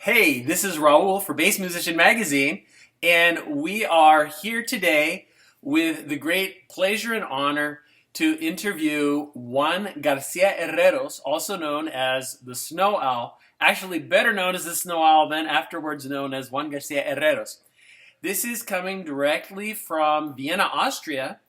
Hey, this is Raul for Bass Musician Magazine, and we are here today with the great pleasure and honor to interview Juan Garcia-Herreros, also known as the Snow Owl, actually better known as the Snow Owl than afterwards known as Juan Garcia-Herreros. This is coming directly from Vienna, Austria,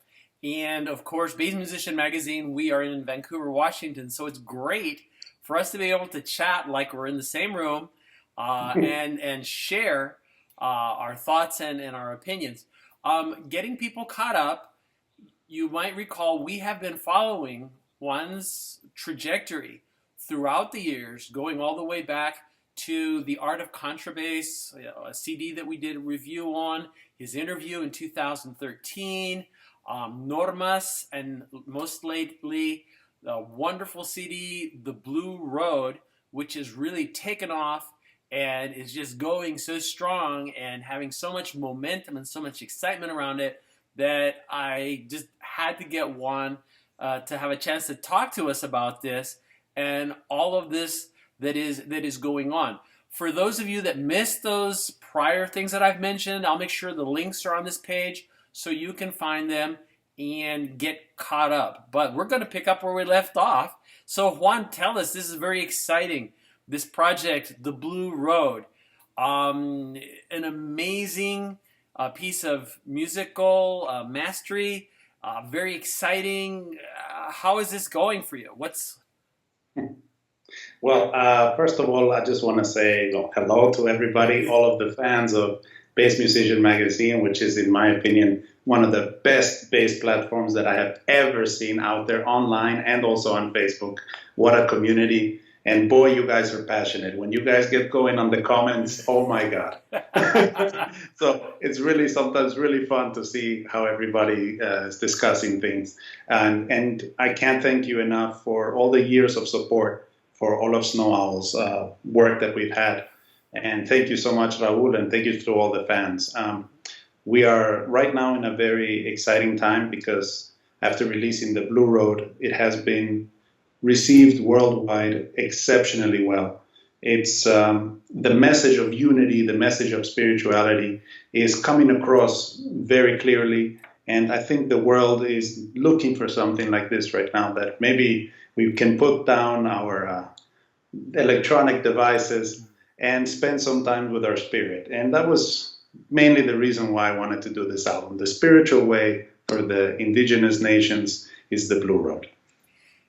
and of course, Bass Musician Magazine, we are in Vancouver, Washington, so it's great for us to be able to chat like we're in the same room and share our thoughts and our opinions. Getting people caught up, you might recall we have been following Juan's trajectory throughout the years, going all the way back to The Art of Contrabass, a CD that we did a review on, his interview in 2013, Normas, and most lately, the wonderful CD, The Blue Road, which has really taken off and is just going so strong and having so much momentum and so much excitement around it that I just had to get Juan to have a chance to talk to us about this and all of this that is going on. For those of you that missed those prior things that I've mentioned, I'll make sure the links are on this page so you can find them and get caught up. But we're going to pick up where we left off. So Juan, tell us, this is very exciting. This project, The Blue Road, an amazing piece of musical mastery, very exciting. How is this going for you? Well, first of all, I just want to say hello to everybody, all of the fans of Bass Musician Magazine, which is, in my opinion, one of the best bass platforms that I have ever seen out there online and also on Facebook. What a community. And boy, you guys are passionate. When you guys get going on the comments, oh my God. So it's really sometimes really fun to see how everybody is discussing things. And I can't thank you enough for all the years of support for all of Snow Owl's work that we've had. And thank you so much, Raul, and thank you to all the fans. We are right now in a very exciting time because after releasing The Blue Road, it has been received worldwide exceptionally well. It's the message of unity, the message of spirituality is coming across very clearly. And I think the world is looking for something like this right now, that maybe we can put down our electronic devices and spend some time with our spirit. And that was mainly the reason why I wanted to do this album. The spiritual way for the indigenous nations is The Blue Road.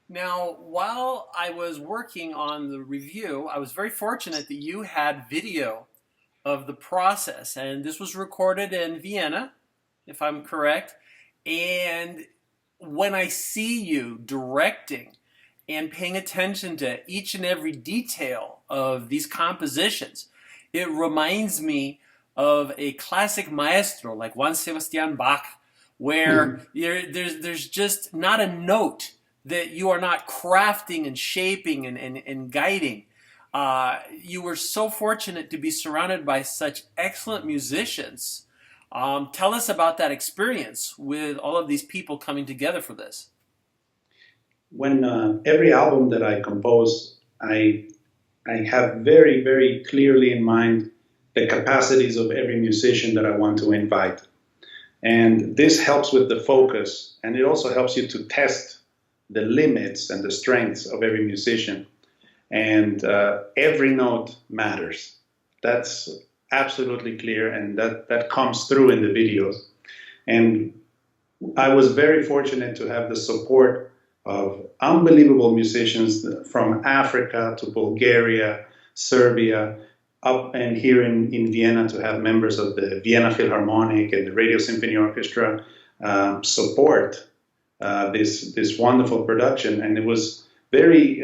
Now, while I was working on the review, I was very fortunate that you had video of the process, and this was recorded in Vienna, if I'm correct. And when I see you directing and paying attention to each and every detail of these compositions, it reminds me of a classic maestro like Juan Sebastian Bach, where there's just not a note that you are not crafting and shaping and guiding. You were so fortunate to be surrounded by such excellent musicians. Tell us about that experience with all of these people coming together for this. When every album that I compose, I have very, very clearly in mind the capacities of every musician that I want to invite. And this helps with the focus, and it also helps you to test the limits and the strengths of every musician. And every note matters. That's absolutely clear, and that comes through in the videos. And I was very fortunate to have the support of unbelievable musicians from Africa to Bulgaria, Serbia, up and here in Vienna, to have members of the Vienna Philharmonic and the Radio Symphony Orchestra support this wonderful production. And it was very,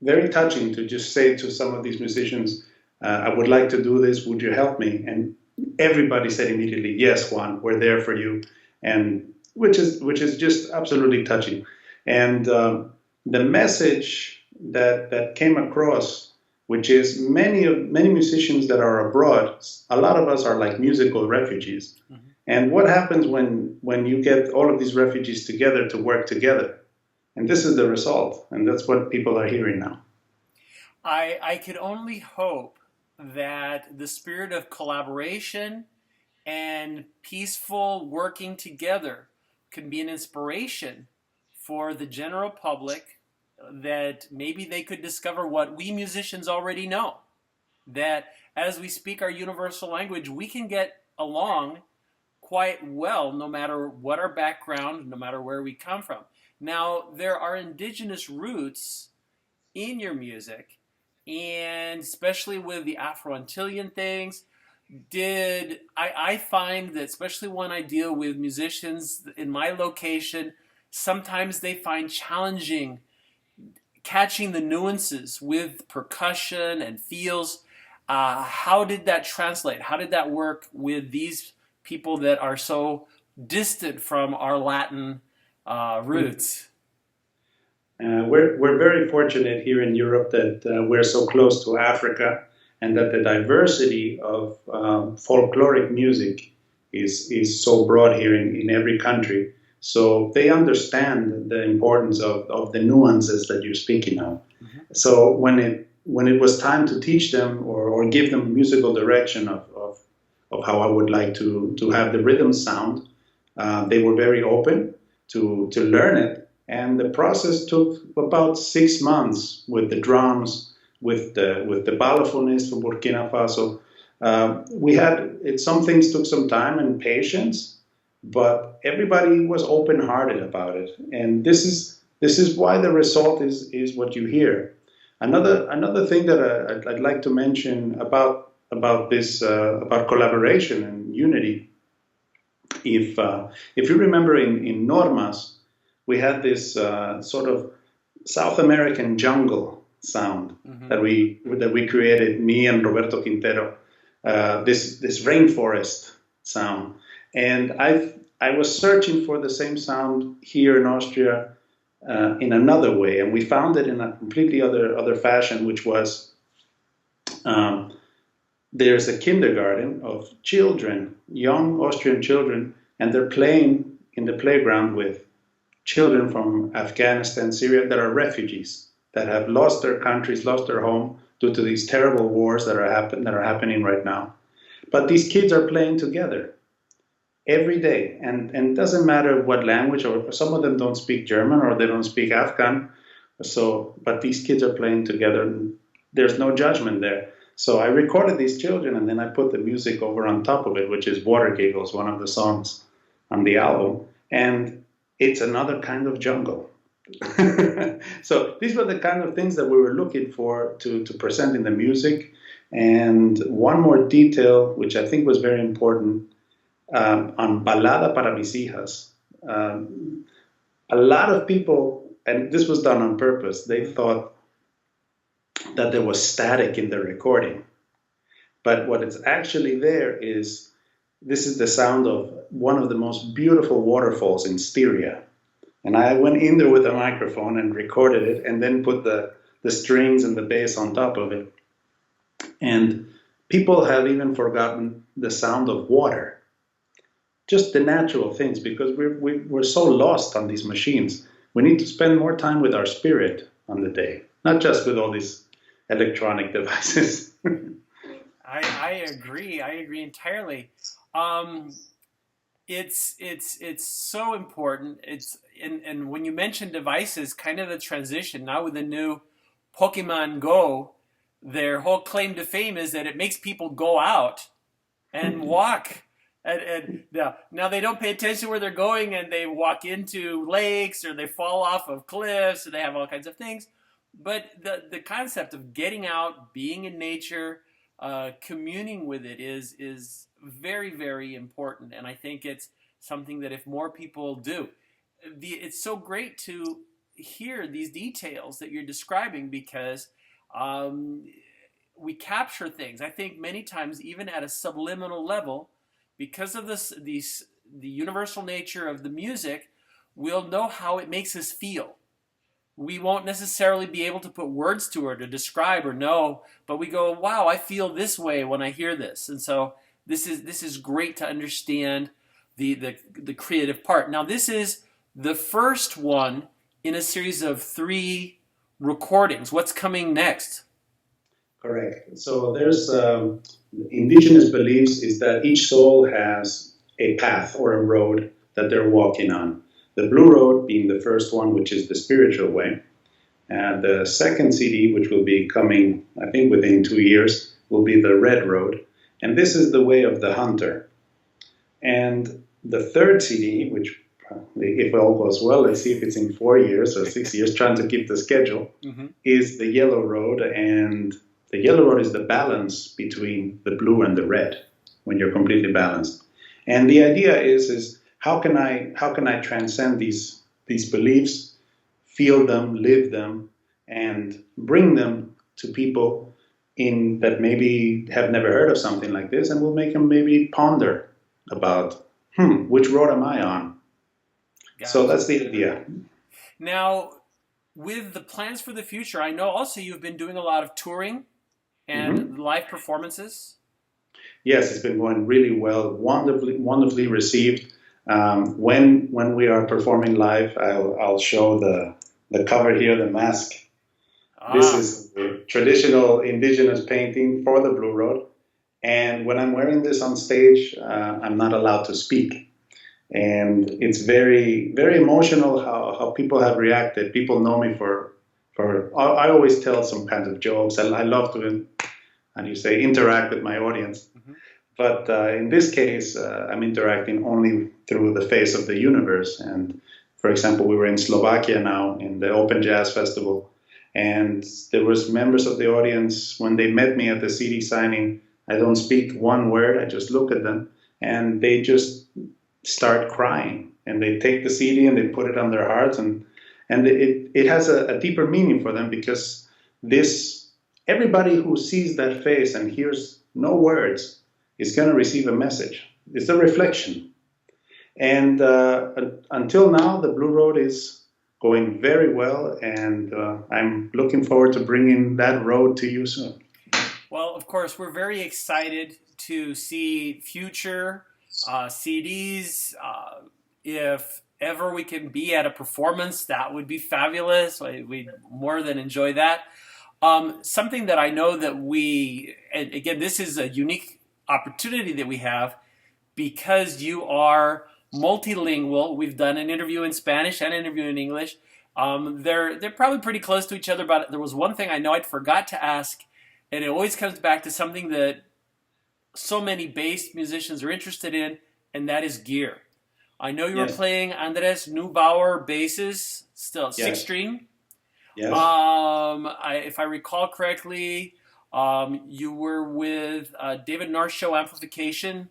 very touching to just say to some of these musicians, I would like to do this, would you help me? And everybody said immediately, yes, Juan, we're there for you. And which is just absolutely touching. And the message that came across, which is many musicians that are abroad, a lot of us are like musical refugees. Mm-hmm. And what happens when you get all of these refugees together to work together? And this is the result. And that's what people are hearing now. I could only hope that the spirit of collaboration and peaceful working together can be an inspiration for the general public, that maybe they could discover what we musicians already know, that as we speak our universal language, we can get along quite well no matter what our background, no matter where we come from. Now, there are indigenous roots in your music, and especially with the Afro-Antillian things, I find that especially when I deal with musicians in my location, sometimes they find challenging catching the nuances with percussion and feels. How did that translate? How did that work with these people that are so distant from our Latin roots? We're very fortunate here in Europe that we're so close to Africa, and that the diversity of folkloric music is so broad here in every country. So they understand the importance of the nuances that you're speaking of. Mm-hmm. So when it was time to teach them or give them musical direction of how I would like to have the rhythm sound, they were very open to learn it. And the process took about 6 months with the drums, with the balafonists from Burkina Faso. Some things took some time and patience, but everybody was open-hearted about it. And this is why the result is what you hear. Another thing that I'd like to mention about this about collaboration and unity. If you remember in Normas, we had this sort of South American jungle sound. Mm-hmm. that we created, me and Roberto Quintero, this rainforest sound. And I was searching for the same sound here in Austria in another way, and we found it in a completely other fashion, which was there's a kindergarten of children, young Austrian children, and they're playing in the playground with children from Afghanistan, Syria, that are refugees, that have lost their countries, lost their home due to these terrible wars that are happening right now. But these kids are playing together every day, and it doesn't matter what language, or some of them don't speak German or they don't speak Afghan. But these kids are playing together. And there's no judgment there. So I recorded these children, and then I put the music over on top of it, which is Water Giggles, one of the songs on the album, and it's another kind of jungle. So these were the kind of things that we were looking for to present in the music. And one more detail, which I think was very important, on Balada para mis hijas. A lot of people, and this was done on purpose, they thought that there was static in the recording. But what is actually there is, this is the sound of one of the most beautiful waterfalls in Styria. And I went in there with a microphone and recorded it, and then put the strings and the bass on top of it. And people have even forgotten the sound of water, just the natural things, because we're so lost on these machines. We need to spend more time with our spirit on the day, not just with all these electronic devices. I agree entirely. It's so important. And when you mention devices, kind of the transition now with the new Pokemon Go, their whole claim to fame is that it makes people go out and walk. And now they don't pay attention where they're going, and they walk into lakes, or they fall off of cliffs, or they have all kinds of things. But the concept of getting out, being in nature, communing with it is very, very important. And I think it's something that if more people do, it's so great to hear these details that you're describing, because we capture things. I think many times, even at a subliminal level, because of the universal nature of the music, we'll know how it makes us feel. We won't necessarily be able to put words to it or describe or know, but we go, wow, I feel this way when I hear this. And so this is great to understand the creative part. Now, this is the first one in a series of 3 recordings. What's coming next? Correct. So there's indigenous beliefs is that each soul has a path or a road that they're walking on. The blue road being the first one, which is the spiritual way. And the second CD, which will be coming, I think, within 2 years, will be the red road. And this is the way of the hunter. And the third CD, which probably, if all goes well, let's see if it's in 4 years or 6 years, trying to keep the schedule, is the yellow road. And the yellow road is the balance between the blue and the red, when you're completely balanced. And the idea is how can I transcend these beliefs, feel them, live them, and bring them to people in that maybe have never heard of something like this, and will make them maybe ponder about, which road am I on? Gotcha. So that's the idea. Now, with the plans for the future, I know also you've been doing a lot of touring and live performances. Yes, it's been going really well, wonderfully received. When we are performing live, I'll show the cover here, the mask. This is the traditional indigenous painting for the Blue Road. And when I'm wearing this on stage, I'm not allowed to speak. And it's very, very emotional how people have reacted. People know me for I always tell some kinds of jokes. I love to, interact with my audience. But in this case, I'm interacting only through the face of the universe. And for example, we were in Slovakia now in the Open Jazz Festival. And there was members of the audience, when they met me at the CD signing, I don't speak one word, I just look at them, and they just start crying. And they take the CD and they put it on their hearts, and it has a deeper meaning for them, because everybody who sees that face and hears no words is going to receive a message. It's a reflection. And until now, the Blue Road is going very well, and I'm looking forward to bringing that road to you soon. Well, of course, we're very excited to see future CDs. If ever we can be at a performance, that would be fabulous. We'd more than enjoy that. Something that I know that and again, this is a unique opportunity that we have, because you are multilingual. We've done an interview in Spanish and an interview in English. They're probably pretty close to each other, but there was one thing I know I forgot to ask, and it always comes back to something that so many bass musicians are interested in, and that is gear. I know you were playing Andres Neubauer basses, still 6-string. Yes. If I recall correctly, you were with David North Show amplification.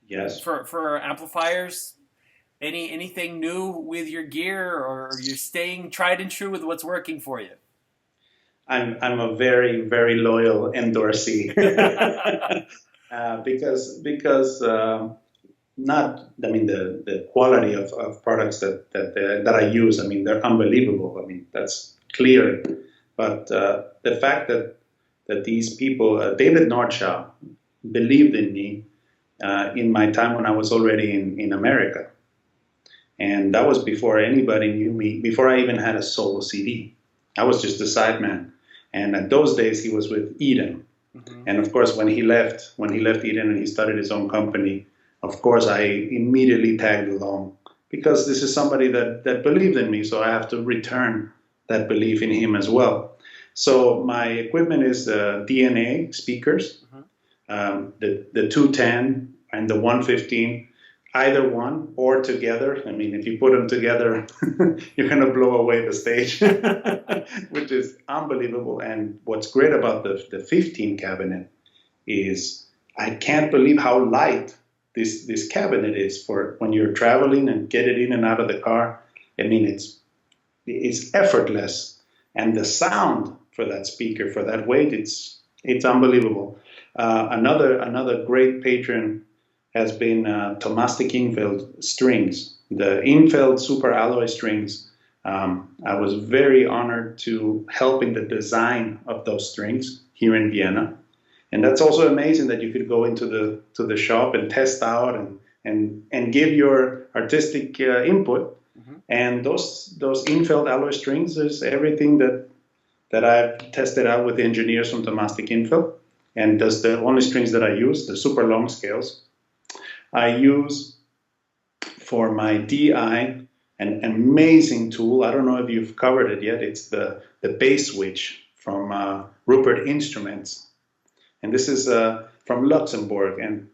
Yes. For amplifiers. Anything new with your gear, or you're staying tried and true with what's working for you? I'm a very, very loyal endorsee. because the quality of products that I use, they're unbelievable. That's clear. But the fact that these people, David Nordshaw, believed in me in my time when I was already in America. And that was before anybody knew me, before I even had a solo CD. I was just a sideman. And at those days, he was with Eden. And of course, when he left Eden and he started his own company, of course, I immediately tagged along, because this is somebody that believed in me. So I have to return that belief in him as well. So my equipment is the DNA speakers, the 210 and the 115, either one or together. If you put them together, you're going to blow away the stage, which is unbelievable. And what's great about the 15 cabinet is I can't believe how light this cabinet is for when you're traveling and get it in and out of the car. It's effortless. And the sound for that speaker, for that weight, it's unbelievable. Another great patron has been Tomastic Ingfeld strings, the Ingfeld super alloy strings. I was very honored to help in the design of those strings here in Vienna. And that's also amazing that you could go into the shop and test out and give your artistic input. And those Ingfeld alloy strings is everything that that I've tested out with the engineers from Tomastic Infil, and that's the only strings that I use, the super long scales. I use for my DI an amazing tool. I don't know if you've covered it yet. It's the bass switch from Rupert Instruments. And this is from Luxembourg. And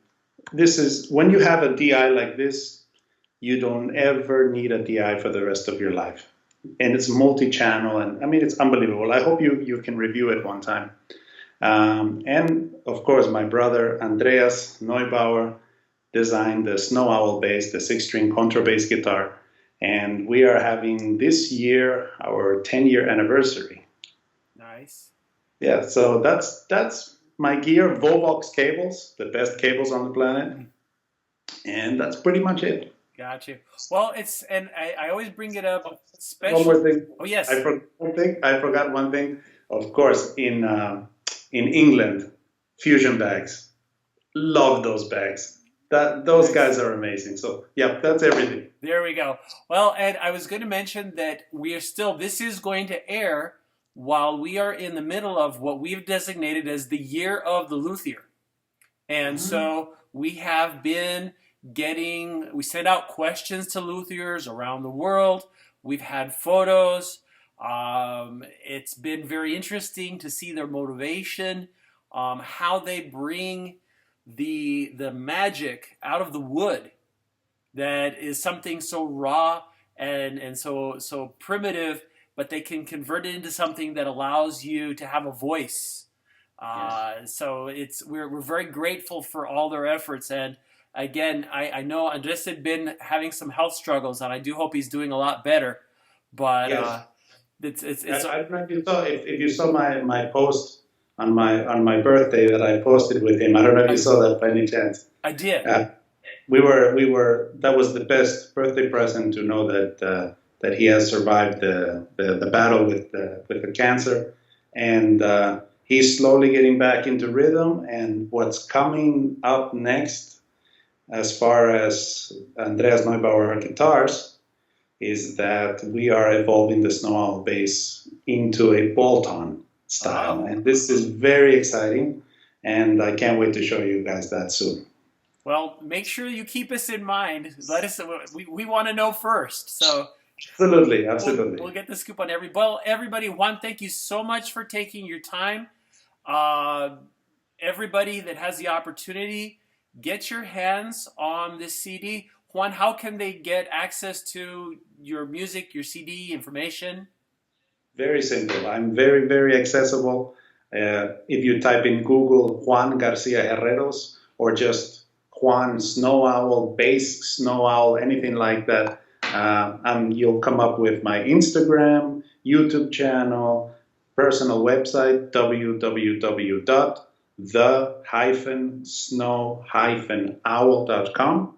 this is, when you have a DI like this, you don't ever need a DI for the rest of your life. And it's multi-channel, and I mean, it's unbelievable. I hope you can review it one time. And of course, my brother Andreas Neubauer designed the Snow Owl bass, the 6-string contrabass guitar. And we are having this year our 10-year anniversary. Nice. Yeah, so that's my gear. Vovox cables, the best cables on the planet. And that's pretty much it. Got you. Well, I always bring it up. One more thing. Oh, yes. I forgot one thing. Of course, in England, fusion bags. Love those bags. Those guys are amazing. So, yeah, that's everything. There we go. Well, Ed, I was going to mention that this is going to air while we are in the middle of what we've designated as the year of the luthier. And so we have been we send out questions to luthiers around the world. We've had photos. It's been very interesting to see their motivation, how they bring the magic out of the wood that is something so raw and so primitive, but they can convert it into something that allows you to have a voice. Yes. So we're very grateful for all their efforts. And again, I know Andres had been having some health struggles, and I do hope he's doing a lot better. But yes. I don't know if you saw my post on my birthday that I posted with him. I don't know if you saw that by any chance. I did. We were. That was the best birthday present to know that he has survived the battle with the cancer, and he's slowly getting back into rhythm. And what's coming up next, as far as Andreas Neubauer guitars, is that we are evolving the Snow Owl bass into a bolt-on style. And this is very exciting, and I can't wait to show you guys that soon. Well, make sure you keep us in mind. Let us. We want to know first. So absolutely. We'll get the scoop on everybody. Juan, thank you so much for taking your time. Everybody that has the opportunity, get your hands on this CD. Juan, how can they get access to your music, your CD information? Very simple. I'm very, very accessible. If you type in Google Juan Garcia-Herreros or just Juan Snow Owl, Bass Snow Owl, anything like that, you'll come up with my Instagram, YouTube channel, personal website, www.the-snow-owl.com.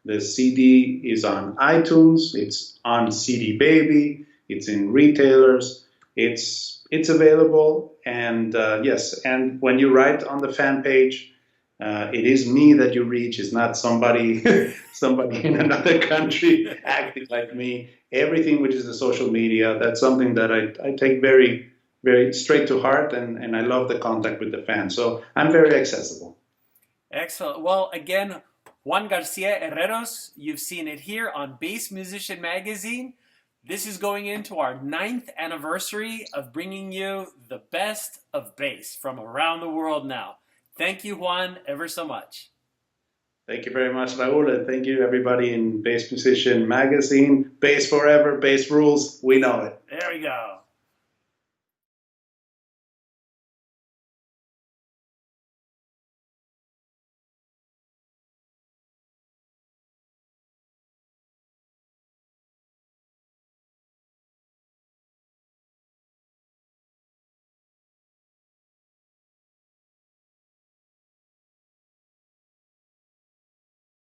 The CD is on iTunes, it's on CD Baby, it's in retailers, it's available, and yes, and when you write on the fan page, it is me that you reach. It's not somebody in another country acting like me. Everything which is the social media, that's something that I take very, very straight to heart, and I love the contact with the fans. So I'm very accessible. Excellent. Well, again, Juan Garcia-Herreros, you've seen it here on Bass Musician Magazine. This is going into our 9th anniversary of bringing you the best of bass from around the world now. Thank you, Juan, ever so much. Thank you very much, Raul, and thank you, everybody in Bass Musician Magazine. Bass forever, bass rules, we know it. There we go.